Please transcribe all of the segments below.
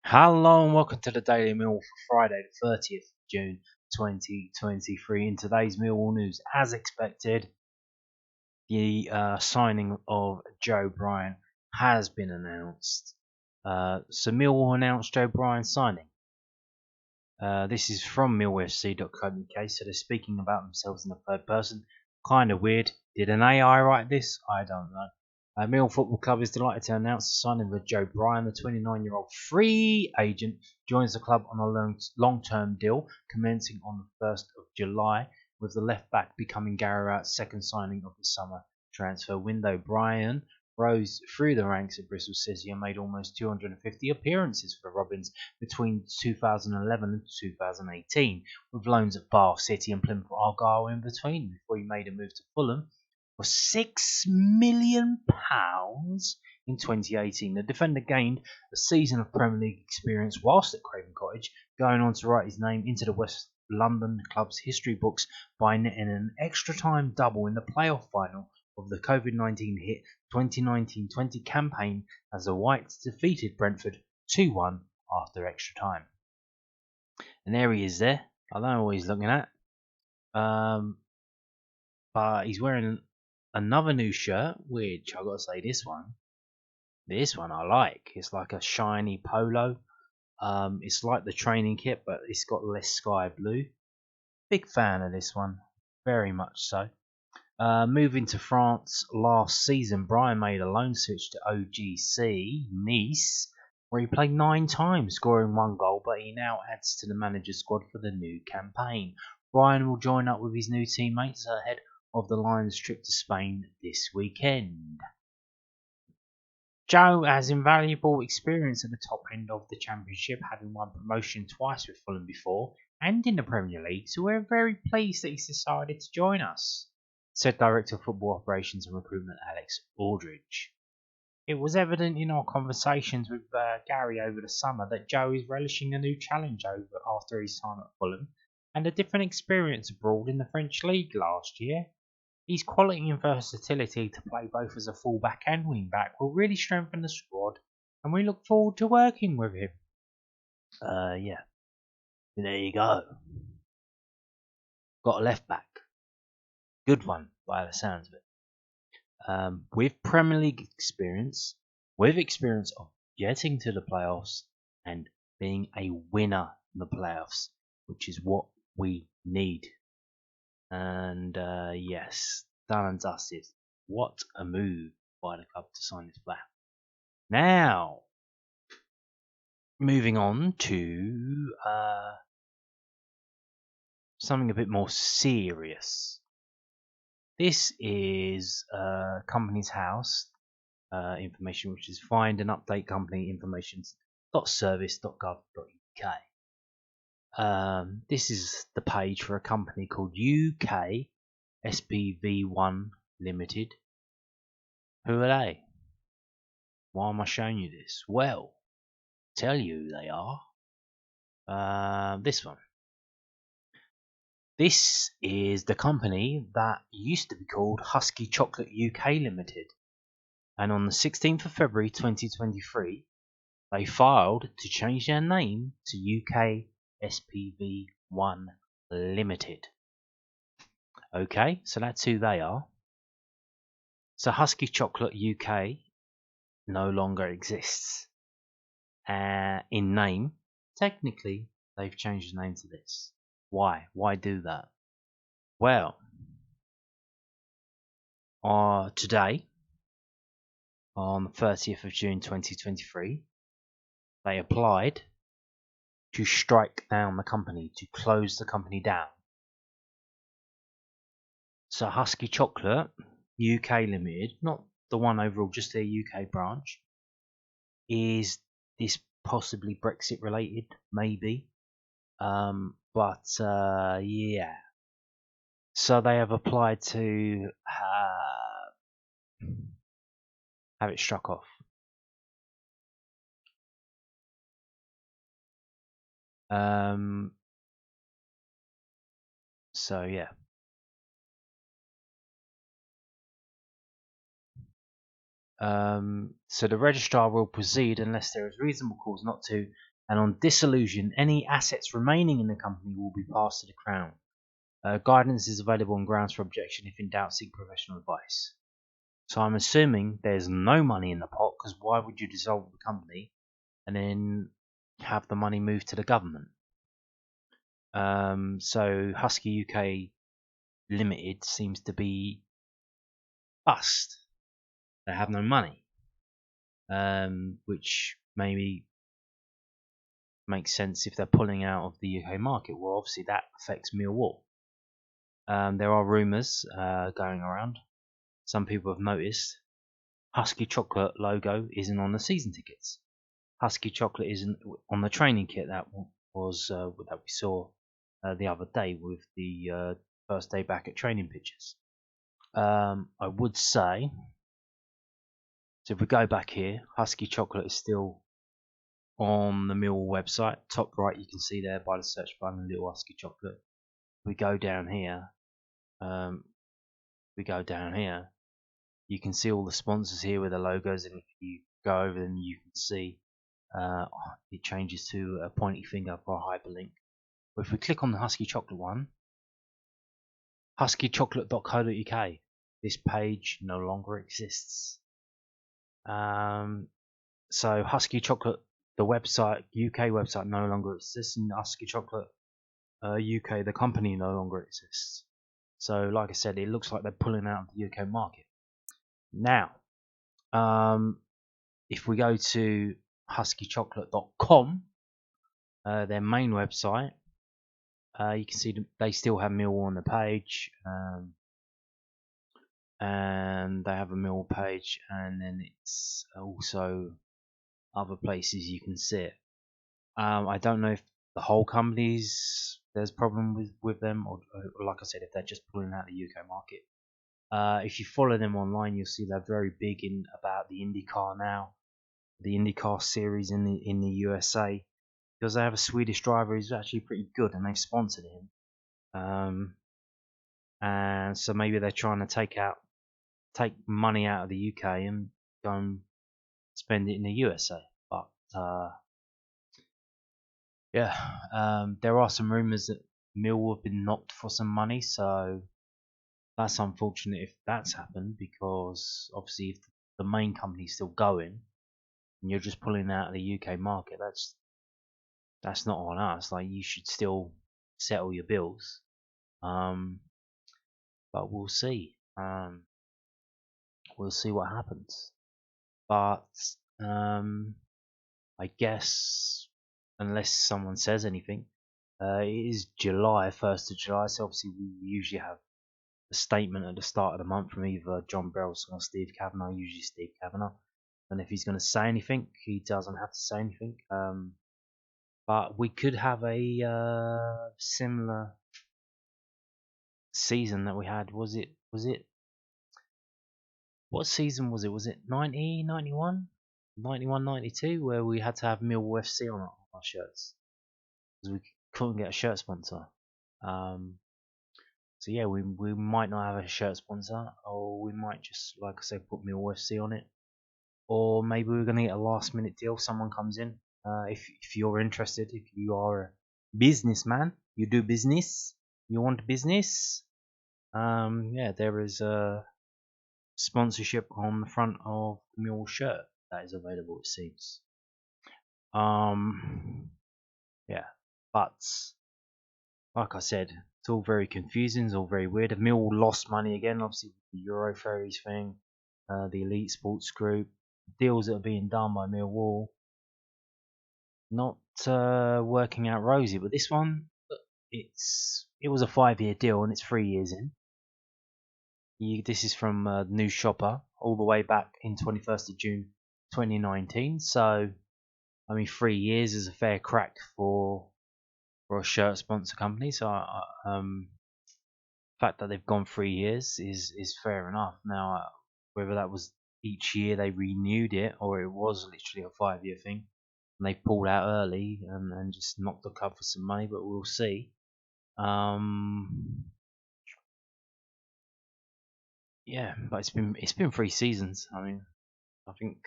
Hello and welcome to the Daily Mill for Friday the 30th of June 2023. In today's Millwall news, as expected, the signing of Joe Bryan has been announced. So Millwall announced Joe Bryan's signing. This is from millwallfc.co.uk, so they're speaking about themselves in the third person. Kind of weird. Did an AI write this? I don't know. Millwall Football Club is delighted to announce the signing of Joe Bryan. The 29-year-old free agent joins the club on a long-term deal commencing on the 1st of July, with the left-back becoming Gary Rowett's second signing of the summer transfer window. Bryan rose through the ranks at Bristol City and made almost 250 appearances for Robins between 2011 and 2018, with loans at Bath City and Plymouth Argyle in between, before he made a move to Fulham for £6 million in 2018. The defender gained a season of Premier League experience whilst at Craven Cottage, going on to write his name into the West London club's history books by netting an extra-time double in the playoff final of the COVID-19 hit 2019-20 campaign as the Whites defeated Brentford 2-1 after extra time. And there he is there. I don't know what he's looking at. But he's wearing another new shirt, which I gotta say, this one I like. It's like a shiny polo. It's like the training kit, but it's got less sky blue. Big fan of this one, very much so. Moving to France last season, Bryan made a loan switch to OGC Nice, where he played 9 times, scoring 1 goal, but he now adds to the manager's squad for the new campaign. Bryan will join up with his new teammates ahead of the Lions' trip to Spain this weekend. Joe has invaluable experience at the top end of the Championship, having won promotion twice with Fulham before and in the Premier League, so we're very pleased that he's decided to join us, said Director of Football Operations and Recruitment Alex Aldridge. It was evident in our conversations with Gary over the summer that Joe is relishing a new challenge after his time at Fulham and a different experience abroad in the French League last year. His quality and versatility to play both as a fullback and wingback will really strengthen the squad, and we look forward to working with him. Yeah. There you go. Got a left back. Good one, by the sounds of it. With Premier League experience, with experience of getting to the playoffs and being a winner in the playoffs, which is what we need. And yes, done and dusted. What a move by the club to sign this player. Now, moving on to something a bit more serious. This is Company's House information, which is find and update company information.service.gov.uk. This is the page for a company called UK SPV1 Limited. Who are they? Why am I showing you this? Well, tell you who they are. This one. This is the company that used to be called Huski Chocolate UK Limited, and on the 16th of February 2023 they filed to change their name to UK SPV1 Limited. Okay, so that's who they are. So Huski Chocolate UK no longer exists. In name, technically they've changed the name to this. Why? Why do that? Well, today, on the 30th of June 2023, they applied to strike down the company, to close the company down. So Huski Chocolate UK Limited, not the one overall, just their UK branch. Is this possibly Brexit related? Maybe. But yeah. So they have applied to have it struck off. So yeah. So the registrar will proceed unless there is reasonable cause not to, and on dissolution, any assets remaining in the company will be passed to the Crown. Guidance is available on grounds for objection. If in doubt, seek professional advice. So I'm assuming there's no money in the pot, because why would you dissolve the company and then have the money moved to the government? So Huski UK Limited seems to be bust. They have no money, which maybe makes sense if they're pulling out of the UK market. Well, obviously that affects Millwall. There are rumours going around. Some people have noticed Huski Chocolate logo isn't on the season tickets. Huski Chocolate isn't on the training kit that was that we saw the other day with the first day back at training pictures. I would say, so if we go back here, Huski Chocolate is still on the Millwall website. Top right, you can see there by the search button, little Huski Chocolate. We go down here. You can see all the sponsors here with the logos, and if you go over them, you can see it changes to a pointy finger for a hyperlink. But if we click on the Huski Chocolate one, huskichocolate.co.uk, this page no longer exists. So Huski Chocolate, the website, UK website, no longer exists, and Huski Chocolate UK, the company, no longer exists. So like I said, it looks like they're pulling out of the UK market. Now, if we go to huskichocolate.com, their main website, you can see they still have Millwall on the page, and they have a Millwall page, and then it's also other places you can see it. I don't know if the whole company's there's a problem with them, or like I said, if they're just pulling out the UK market. If you follow them online, you'll see they're very big in about the IndyCar now, the IndyCar series in the USA, because they have a Swedish driver who's actually pretty good, and they've sponsored him. And so maybe they're trying to take money out of the UK and go and spend it in the USA. But there are some rumours that Millwall have been knocked for some money, so that's unfortunate if that's happened, because obviously if the main company's still going and you're just pulling out of the UK market, that's not on us. Like, you should still settle your bills. But we'll see. We'll see what happens. But I guess unless someone says anything, it is July, 1st of July, so obviously we usually have a statement at the start of the month from either John Berylson or Steve Kavanagh, usually Steve Kavanagh. And if he's going to say anything, he doesn't have to say anything. But we could have a similar season that we had. Was it? What season was it? Was it 90, 91? 91, 92, where we had to have Millwall FC on our shirts because we couldn't get a shirt sponsor. So yeah, we might not have a shirt sponsor, or we might just, like I said, put Millwall FC on it, or maybe we're gonna get a last minute deal. Someone comes in. If you're interested, if you are a businessman, you do business, you want business. There is a sponsorship on the front of the Millwall shirt that is available, it seems. But like I said, it's all very confusing, it's all very weird. Millwall lost money again, obviously with the Euro Ferries thing, the Elite Sports Group, deals that are being done by Millwall, not working out rosy. But this one, it was a 5-year deal and it's 3 years in. This is from New Shopper, all the way back in 21st of June 2019. So, I mean, 3 years is a fair crack for a shirt sponsor company. So, the fact that they've gone 3 years is fair enough. Now, whether that was each year they renewed it, or it was literally a 5-year thing, and they pulled out early and just knocked the club for some money, but we'll see. But it's been 3 seasons. I mean, I think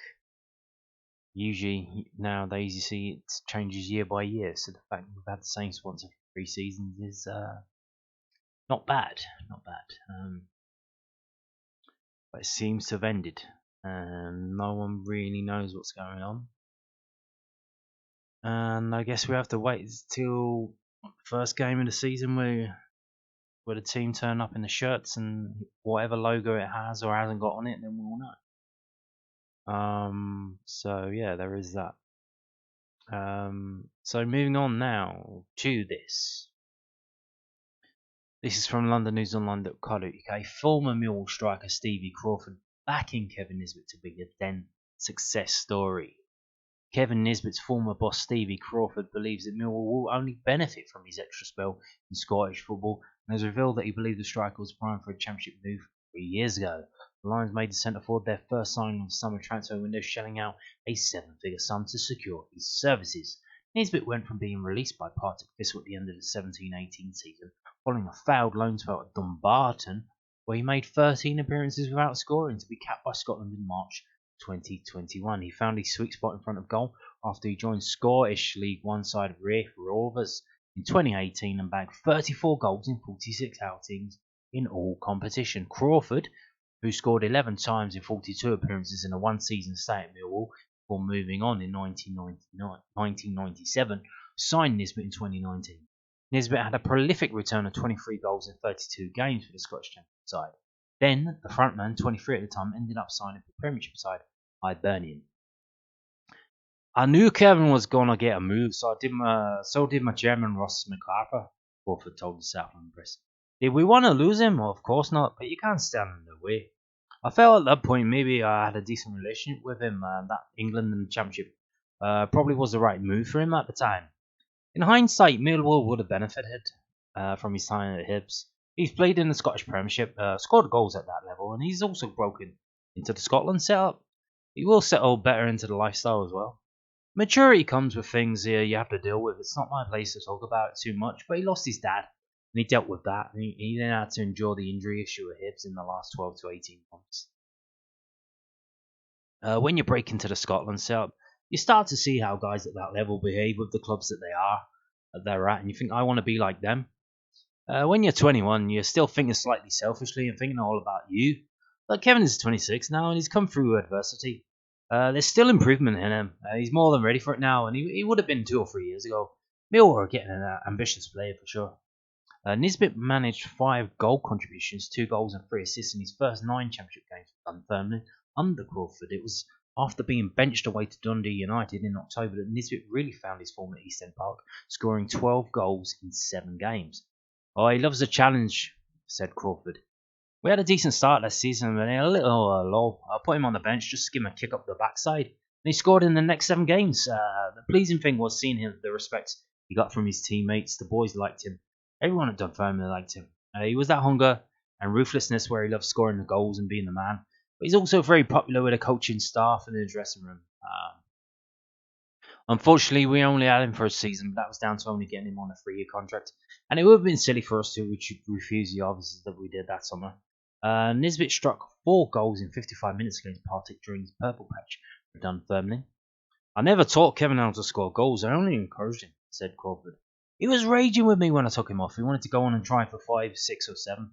Usually nowadays you see it changes year by year, so the fact we've had the same sponsor for 3 seasons is not bad, not bad. But it seems to have ended, and no one really knows what's going on. And I guess we have to wait till the first game of the season where the team turn up in the shirts and whatever logo it has or hasn't got on it, then we'll know. So yeah, there is that. So moving on now to this. This is from LondonNewsOnline.co.uk. Former Millwall striker Stevie Crawford backing Kevin Nisbet to be a then success story. Kevin Nisbet's former boss Stevie Crawford believes that Millwall will only benefit from his extra spell in Scottish football and has revealed that he believed the striker was primed for a championship move 3 years ago. The Lions made the centre forward their first signing of the summer transfer window, shelling out a 7-figure sum to secure his services. Nisbet went from being released by Partick Thistle at the end of the 17-18 season following a failed loan spell at Dumbarton, where he made 13 appearances without scoring, to be capped by Scotland in March 2021. He found his sweet spot in front of goal after he joined Scottish League One side Raith Rovers in 2018 and bagged 34 goals in 46 outings in all competition. Crawford, who scored 11 times in 42 appearances in a one-season stay at Millwall before moving on in 1997, signed Nisbet in 2019. Nisbet had a prolific return of 23 goals in 32 games for the Scottish Championship side. Then, the frontman, 23 at the time, ended up signing for the Premiership side, Hibernian. I knew Kevin was going to get a move, so did my chairman, Ross McArthur, Crawford told the Southland Press. Did we want to lose him? Well, of course not, but you can't stand in the way. I felt at that point maybe I had a decent relationship with him, and that England and the Championship probably was the right move for him at the time. In hindsight, Millwall would have benefited from his time at Hibs. He's played in the Scottish Premiership, scored goals at that level, and he's also broken into the Scotland setup. He will settle better into the lifestyle as well. Maturity comes with things you have to deal with. It's not my place to talk about it too much, but he lost his dad, and he dealt with that. And he then had to endure the injury issue at Hibs in the last 12 to 18 months. When you break into the Scotland setup, you start to see how guys at that level behave with the clubs that they're at, and you think, I want to be like them. When you're 21, you're still thinking slightly selfishly and thinking all about you. But Kevin is 26 now, and he's come through adversity. There's still improvement in him. He's more than ready for it now, and he would have been 2 or 3 years ago. Millwall are getting an ambitious player for sure. Nisbet managed 5 goal contributions, 2 goals and 3 assists in his first 9 championship games for Dunfermline under Crawford. It was after being benched away to Dundee United in October that Nisbet really found his form at East End Park, scoring 12 goals in 7 games. Oh, he loves a challenge, said Crawford. We had a decent start last season, but a little low. I put him on the bench just to give him a kick up the backside, and he scored in the next 7 games. The pleasing thing was seeing him the respect he got from his teammates. The boys liked him. Everyone at Dunfermline liked him. He was that hunger and ruthlessness where he loved scoring the goals and being the man. But he's also very popular with the coaching staff and the dressing room. Unfortunately, we only had him for a season, but that was down to only getting him on a 3-year contract. And it would have been silly for us to refuse the offers that we did that summer. Nisbet struck 4 goals in 55 minutes against Partick during his purple patch for Dunfermline. I never taught Kevin how to score goals, I only encouraged him, said Crawford. He was raging with me when I took him off. He wanted to go on and try for 5, 6 or 7.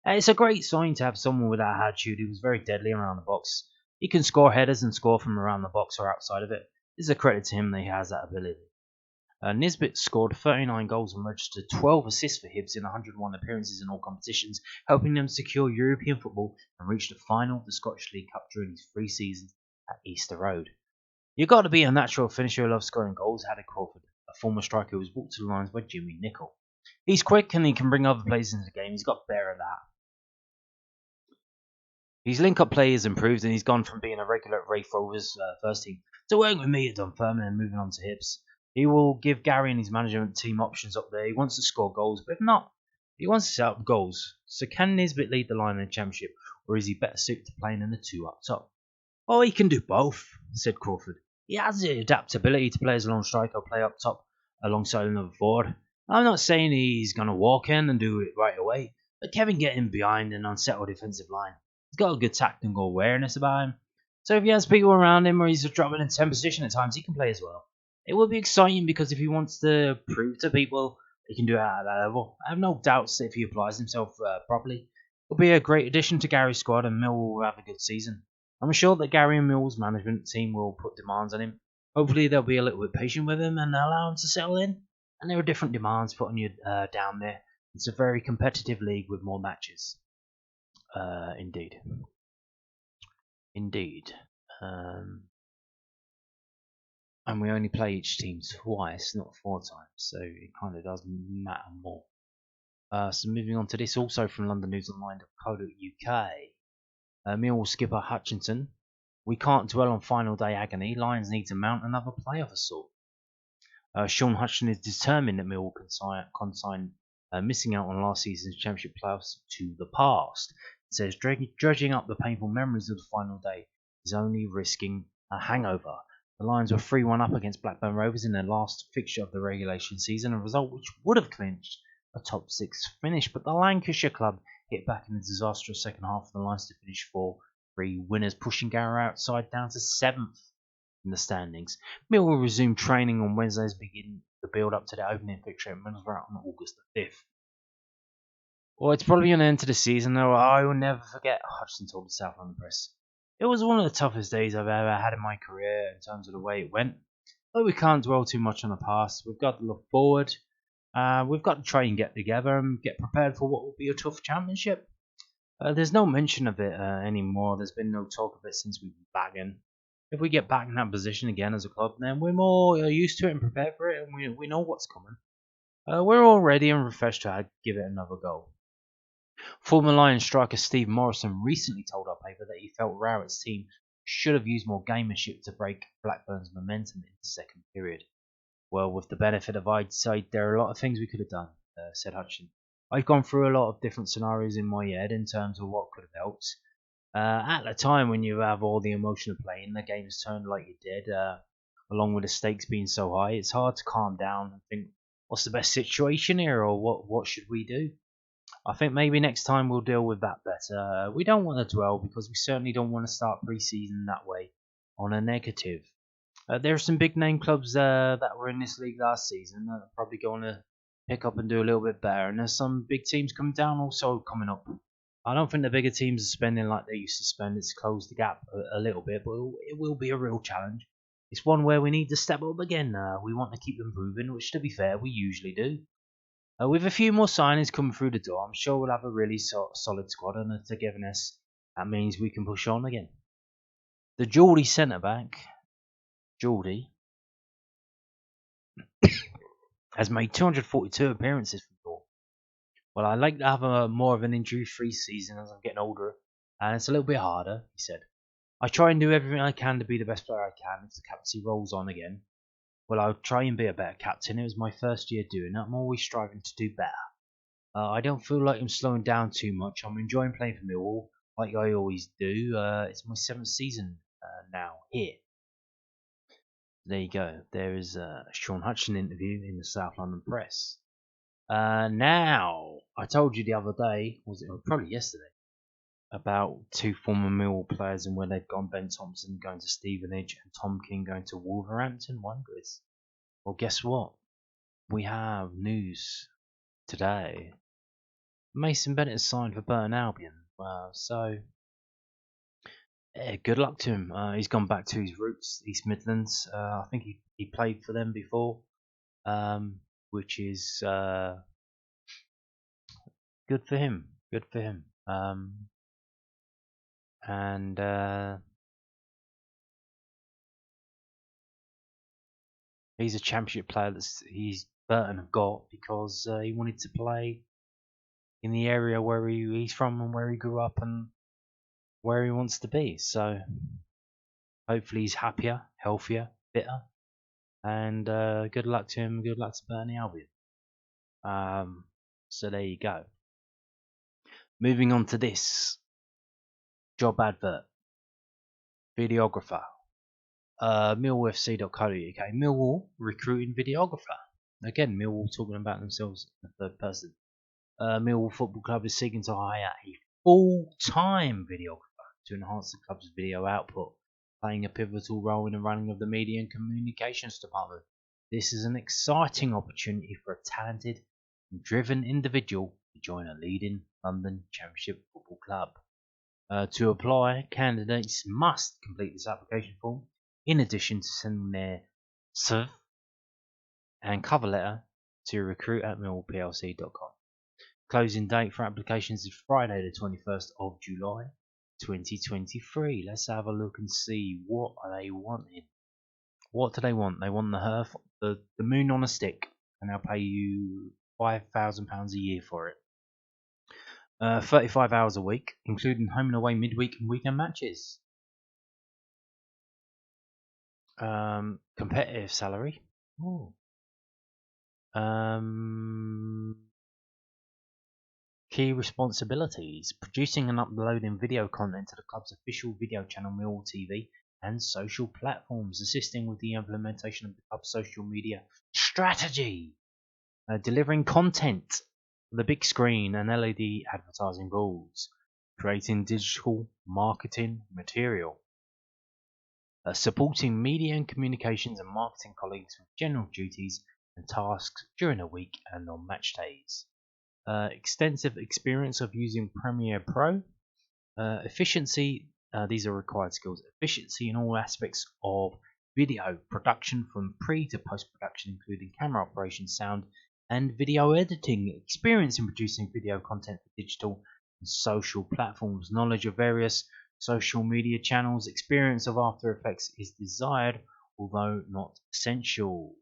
It's a great sign to have someone with that attitude. He was very deadly around the box. He can score headers and score from around the box or outside of it. It's a credit to him that he has that ability. Nisbet scored 39 goals and registered 12 assists for Hibs in 101 appearances in all competitions, helping them secure European football and reach the final of the Scottish League Cup during his 3 seasons at Easter Road. You've got to be a natural finisher who loves scoring goals, added Crawford, a former striker who was brought to the Lions by Jimmy Nicholl. He's quick and he can bring other players into the game. He's got better at that. His link-up play has improved and he's gone from being a regular at Raith Rovers first team to working with me at Dunfermline and moving on to Hibs. He will give Gary and his management team options up there. He wants to score goals, but if not, he wants to set up goals. So can Nisbet lead the line in the Championship, or is he better suited to playing in the 2 up top? Oh, he can do both, said Crawford. He has the adaptability to play as a lone striker or play up top alongside another forward. I'm not saying he's going to walk in and do it right away, but Kevin get him behind an unsettled defensive line. He's got a good tactical awareness about him. So if he has people around him or he's dropping in 10 position at times, he can play as well. It will be exciting because if he wants to prove to people he can do it at that level, I have no doubts that if he applies himself properly, it'll be a great addition to Gary's squad and Mill will have a good season. I'm sure that Gary and Mill's management team will put demands on him. Hopefully they'll be a little bit patient with him and allow him to settle in. And there are different demands put on you down there. It's a very competitive league with more matches. Indeed. And we only play each team twice, not 4 times, so it kind of doesn't matter more. So moving on to this, also from LondonNewsOnline.co.uk. Millwall skipper Hutchinson. We can't dwell on final day agony. Lions need to mount another play of a sort. Sean Hutchinson is determined that Millwall consign missing out on last season's championship playoffs to the past. It says dredging up the painful memories of the final day is only risking a hangover. The Lions were 3-1 up against Blackburn Rovers in their last fixture of the regulation season, a result which would have clinched a top 6 finish, but the Lancashire club hit back in the disastrous second half for the Lions to finish 4-3 winners, pushing Garrow outside down to 7th in the standings. Mill will resume training on Wednesdays, begin the build up to the opening fixture at Middlesbrough on August the 5th. Well, it's probably an end to the season, though I will never forget, Hutchinson told the South London Press. It was one of the toughest days I've ever had in my career in terms of the way it went. But we can't dwell too much on the past. We've got to look forward. We've got to try and get together and get prepared for what will be a tough championship. There's no mention of it anymore. There's been no talk of it since we've been back in. If we get back in that position again as a club, then we're more used to it and prepared for it, and we know what's coming. We're all ready and refreshed to give it another go. Former Lions striker Steve Morrison recently told our paper that he felt Rowett's team should have used more gamemanship to break Blackburn's momentum in the second period. Well, with the benefit of hindsight, there are a lot of things we could have done, said Hutchinson. I've gone through a lot of different scenarios in my head in terms of what could have helped. At the time when you have all the emotion of playing, the game's turned like it did, along with the stakes being so high, it's hard to calm down and think, what's the best situation here, or what should we do? I think maybe next time we'll deal with that better. We don't want to dwell because we certainly don't want to start pre-season that way on a negative. There are some big name clubs that were in this league last season that are probably going to pick up and do a little bit better, and there's some big teams coming down also coming up. I don't think the bigger teams are spending like they used to spend. It's closed the gap a little bit, but it will be a real challenge. It's one where we need to step up again. We want to keep improving, which to be fair we usually do. With a few more signings coming through the door, I'm sure we'll have a really solid squad, and the togetherness, that means we can push on again. The Geordie centre-back, Geordie, has made 242 appearances for the door. Well, I like to have more of an injury-free season as I'm getting older, and it's a little bit harder, he said. I try and do everything I can to be the best player I can if the captaincy rolls on again. Well, I'll try and be a better captain. It was my first year doing it. I'm always striving to do better. I don't feel like I'm slowing down too much. I'm enjoying playing for Millwall, like I always do. It's my 7th season now here. There you go. There is a Sean Hutchinson interview in the South London Press. Now, I told you the other day, probably yesterday, about 2 former Millwall players and where they've gone. Ben Thompson going to Stevenage and Tom King going to Wolverhampton Wanderers. Well, guess what? We have news today. Mason Bennett has signed for Burton Albion. So, yeah, good luck to him. He's gone back to his roots, East Midlands. I think he played for them before, which is good for him. Good for him. And he's a championship player that Burton have got because he wanted to play in the area where he's from and where he grew up and where he wants to be. So hopefully he's happier, healthier, fitter, and good luck to him. Good luck to Burton Albion. So there you go. Moving on to this job advert. Videographer. millwallfc.co.uk. Millwall recruiting videographer. Again, Millwall talking about themselves in the third person. Millwall Football Club is seeking to hire a full-time videographer to enhance the club's video output. playing a pivotal role in the running of the media and communications department. This is an exciting opportunity for a talented and driven individual to join a leading London Championship football club. To apply, candidates must complete this application form in addition to sending their CV and cover letter to recruit@millwallplc.com. Closing date for applications is Friday the 21st of July 2023. Let's have a look and see what are they wanting. What do they want? They want the moon on a stick, and they'll pay you £5,000 a year for it. 35 hours a week, including home and away midweek and weekend matches. Competitive salary. Ooh. Key responsibilities: producing and uploading video content to the club's official video channel Millwall TV and social platforms, assisting with the implementation of the club's social media strategy, delivering content for the big screen and LED advertising boards, creating digital marketing material, supporting media and communications and marketing colleagues with general duties and tasks during the week and on match days. Extensive experience of using Premiere Pro. Efficiency, these are required skills. Efficiency in all aspects of video production from pre to post production, including camera operation, sound and video editing. Experience in producing video content for digital and social platforms. Knowledge of various social media channels. Experience of After Effects is desired, although not essential.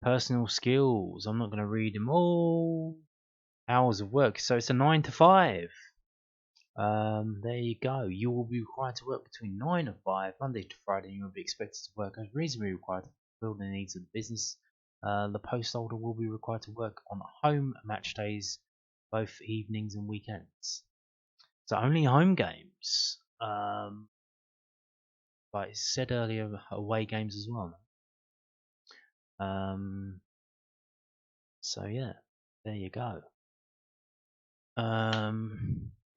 Personal skills, I'm not going to read them all. Hours of work, so it's a 9 to 5. There you go. You will be required to work between 9 and 5 Monday to Friday. You will be expected to work as reasonably required to fulfill the needs of the business. The post holder will be required to work on home match days, both evenings and weekends. So only home games. But it said earlier away games as well. So yeah, there you go.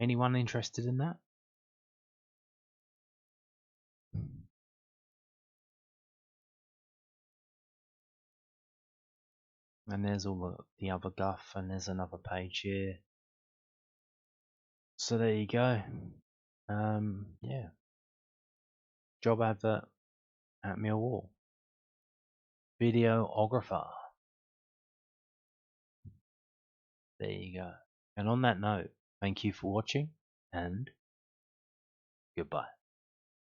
Anyone interested in that? And there's all the other guff, and there's another page here. So there you go. Yeah. Job advert at Millwall. Videographer. There you go. And on that note, thank you for watching, and goodbye.